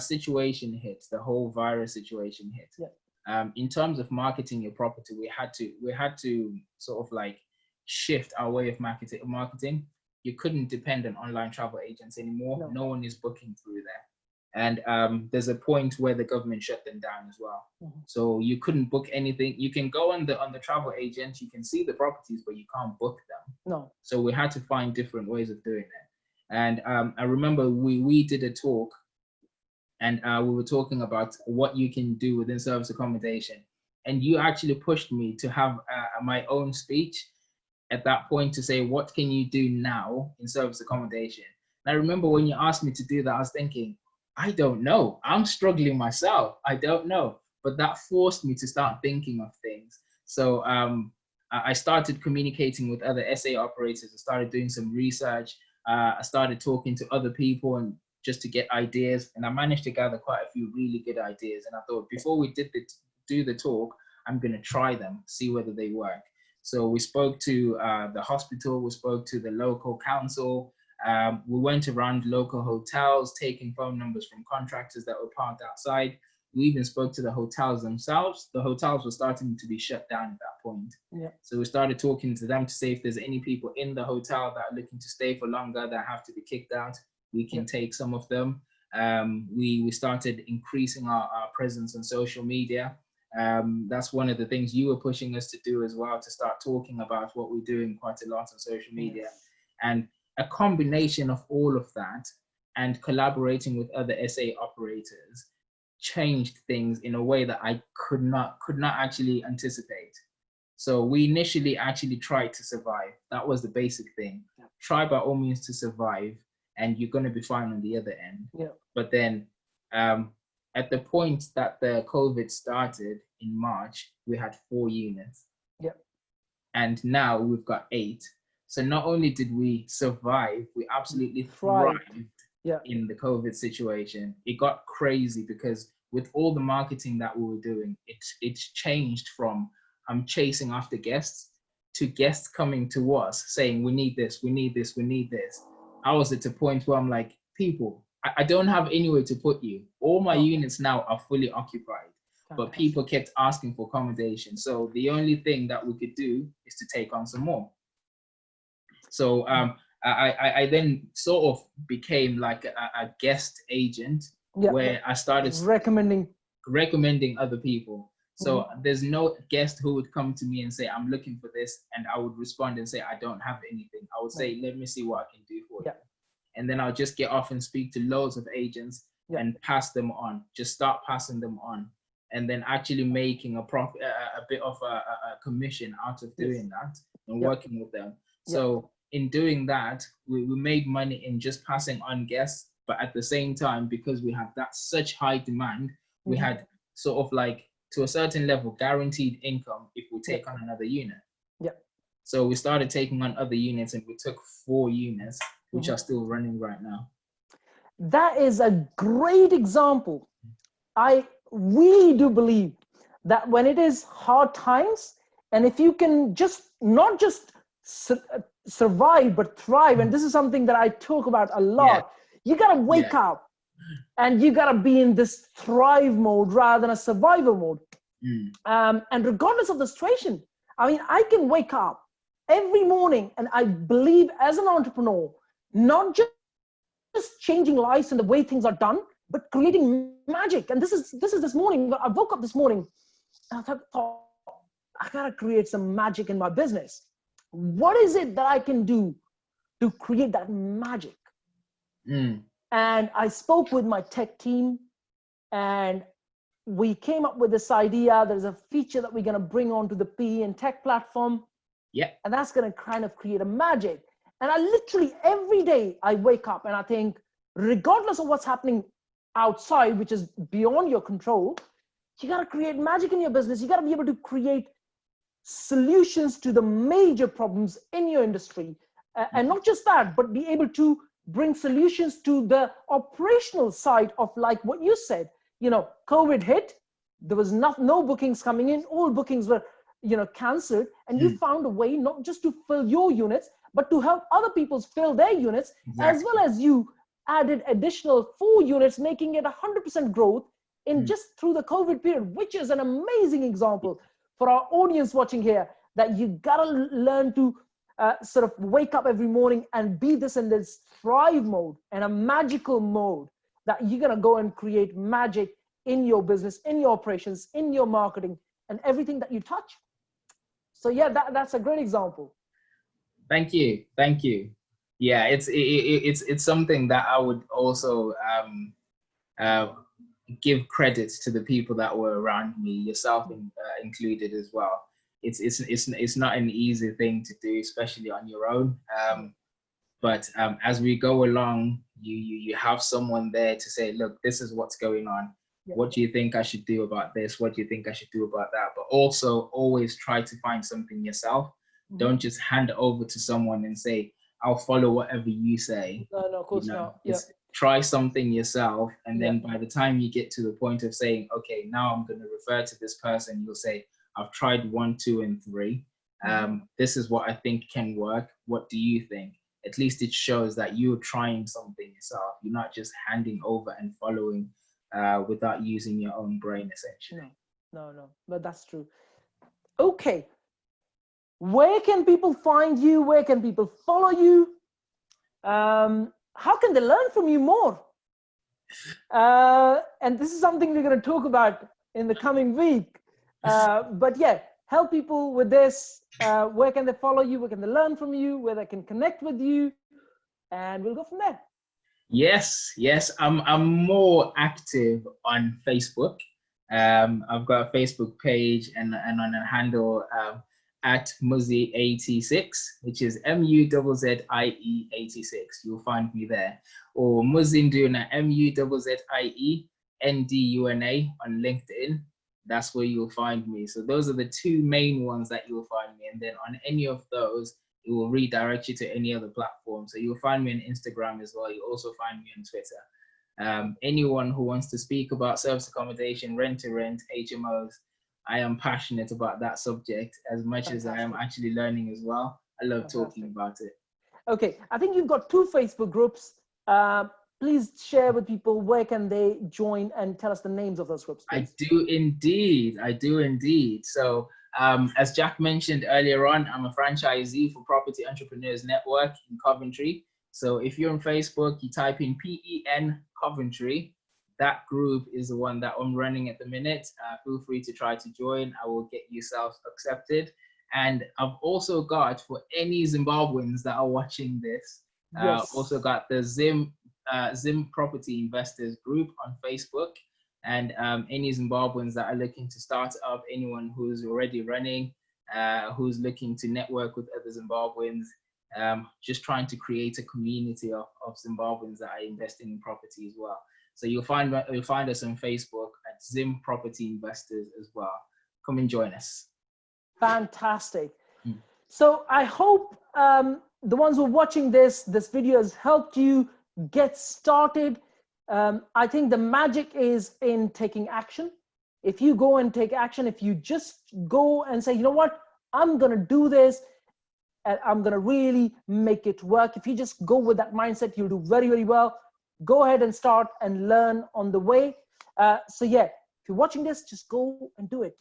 situation hit, the whole virus situation hit, in terms of marketing your property, we had to sort of like shift our way of marketing. You couldn't depend on online travel agents anymore. No one is booking through there. And there's a point where the government shut them down as well. So you couldn't book anything. You can go on the travel agent, you can see the properties, but you can't book them. No. So we had to find different ways of doing it. And I remember we did a talk, and we were talking about what you can do within service accommodation. And you actually pushed me to have my own speech at that point to say, what can you do now in service accommodation? And I remember when you asked me to do that, I was thinking, I don't know. I'm struggling myself. I don't know. But that forced me to start thinking of things. So I started communicating with other SA operators. I started doing some research. I started talking to other people and just to get ideas. And I managed to gather quite a few really good ideas. And I thought, before we do the talk, I'm going to try them, see whether they work. So we spoke to the hospital. We spoke to the local council. We went around local hotels, taking phone numbers from contractors that were parked outside. We even spoke to the hotels themselves. The hotels were starting to be shut down at that point. So we started talking to them to see if there's any people in the hotel that are looking to stay for longer that have to be kicked out. We can take some of them. We started increasing our presence on social media. That's one of the things you were pushing us to do as well, to start talking about what we're doing quite a lot on social media. And a combination of all of that and collaborating with other SA operators changed things in a way that I could not actually anticipate. So we initially actually tried to survive. That was the basic thing. Try by all means to survive, and you're going to be fine on the other end. But then at the point that the COVID started in March, we had 4 units. And now we've got 8. So not only did we survive, we absolutely thrived in the COVID situation. It got crazy because with all the marketing that we were doing, it's changed from I'm chasing after guests to guests coming to us saying, we need this, we need this, we need this. I was at a point where I'm like, people, I don't have anywhere to put you. All my units now are fully occupied, but people kept asking for accommodation. So the only thing that we could do is to take on some more. So I then sort of became like a guest agent where I started recommending other people. So there's no guest who would come to me and say, I'm looking for this. And I would respond and say, I don't have anything. I would say, let me see what I can do for you. And then I'll just get off and speak to loads of agents and pass them on, just start passing them on. And then actually making a profit, a bit of a commission out of doing that and working with them. So in doing that, we made money in just passing on guests, but at the same time, because we have that such high demand, we had sort of like, to a certain level, guaranteed income if we take on another unit. So we started taking on other units, and we took 4 units, which are still running right now. that is a great example. I really do believe that when it is hard times, and if you can just not just survive but thrive, and this is something that I talk about a lot, you got to wake up and you got to be in this thrive mode rather than a survival mode. And regardless of the situation, I mean, I can wake up every morning, and I believe as an entrepreneur, not just changing lives and the way things are done, but creating magic. And this is this morning. I woke up this morning and I thought, I gotta create some magic in my business. What is it that I can do to create that magic? And I spoke with my tech team, and we came up with this idea. There's a feature that we're going to bring onto the PE and tech platform. And that's going to kind of create a magic. And I literally every day I wake up and I think, regardless of what's happening outside, which is beyond your control, you got to create magic in your business. You got to be able to create solutions to the major problems in your industry. And not just that, but be able to bring solutions to the operational side of, like what you said, you know, COVID hit, there was no bookings coming in, all bookings were, you know, canceled, and you found a way not just to fill your units, but to help other people fill their units, as well as you added additional 4 units, making it 100% growth in just through the COVID period, which is an amazing example for our audience watching here, that you gotta learn to sort of wake up every morning and be this in this thrive mode and a magical mode, that you're gonna go and create magic in your business, in your operations, in your marketing, and everything that you touch. So yeah, that's a great example. Thank you. Yeah, it's something that I would also give credit to the people that were around me, yourself included as well. It's not an easy thing to do, especially on your own. But as we go along, you have someone there to say, look, this is what's going on. What do you think I should do about this? What do you think I should do about that? But also always try to find something yourself. Don't just hand it over to someone and say, I'll follow whatever you say. No, of course not. Try something yourself. And then by the time you get to the point of saying, okay, now I'm going to refer to this person, you'll say, I've tried 1, 2, and 3. This is what I think can work. What do you think? At least it shows that you're trying something yourself. You're not just handing over and following without using your own brain, essentially. No, but that's true. Okay. Where can people find you? Where can people follow you? How can they learn from you more? And this is something we're going to talk about in the coming week. But yeah, help people with this. Where can they follow you? Where can they learn from you? Where they can connect with you? And we'll go from there. Yes. I'm more active on Facebook. I've got a Facebook page and on a handle at Muzingaye86, which is MUZZIE86. You'll find me there. Or Muzingaye Nduna, MUZZIE NDUNA on LinkedIn. That's where you'll find me. So those are the 2 main ones that you'll find me. And then on any of those, it will redirect you to any other platform. So you'll find me on Instagram as well. You'll also find me on Twitter. Anyone who wants to speak about service accommodation, rent-to-rent, HMOs, I am passionate about that subject as much as I am actually learning as well. I love talking about it. Okay, I think you've got 2 Facebook groups. Please share with people, where can they join, and tell us the names of those groups, please. I do indeed. So as Jack mentioned earlier on, I'm a franchisee for Property Entrepreneurs Network in Coventry. So if you're on Facebook, you type in PEN Coventry. That group is the one that I'm running at the minute. Feel free to try to join. I will get yourself accepted. And I've also got, for any Zimbabweans that are watching this, also got the Zim Property Investors group on Facebook. And any Zimbabweans that are looking to start up, anyone who's already running, who's looking to network with other Zimbabweans, just trying to create a community of Zimbabweans that are investing in property as well. So you'll find us on Facebook at Zim Property Investors as well. Come and join us. Fantastic. So I hope the ones who are watching this video has helped you get started I think the magic is in taking action. If you go and take action, if you just go and say, you know what, I'm going to do this and I'm going to really make it work. If you just go with that mindset, you'll do very, very well. Go ahead and start and learn on the way. So yeah, if you're watching this, just go and do it.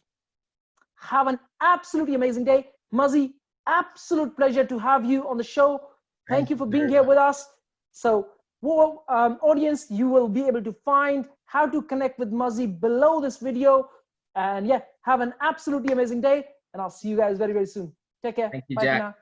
Have an absolutely amazing day. Muzzy, absolute pleasure to have you on the show. Thank you for being here with us. So audience, you will be able to find how to connect with Muzzy below this video. And yeah, have an absolutely amazing day. And I'll see you guys very, very soon. Take care. Thank you, Bye Jack. for now.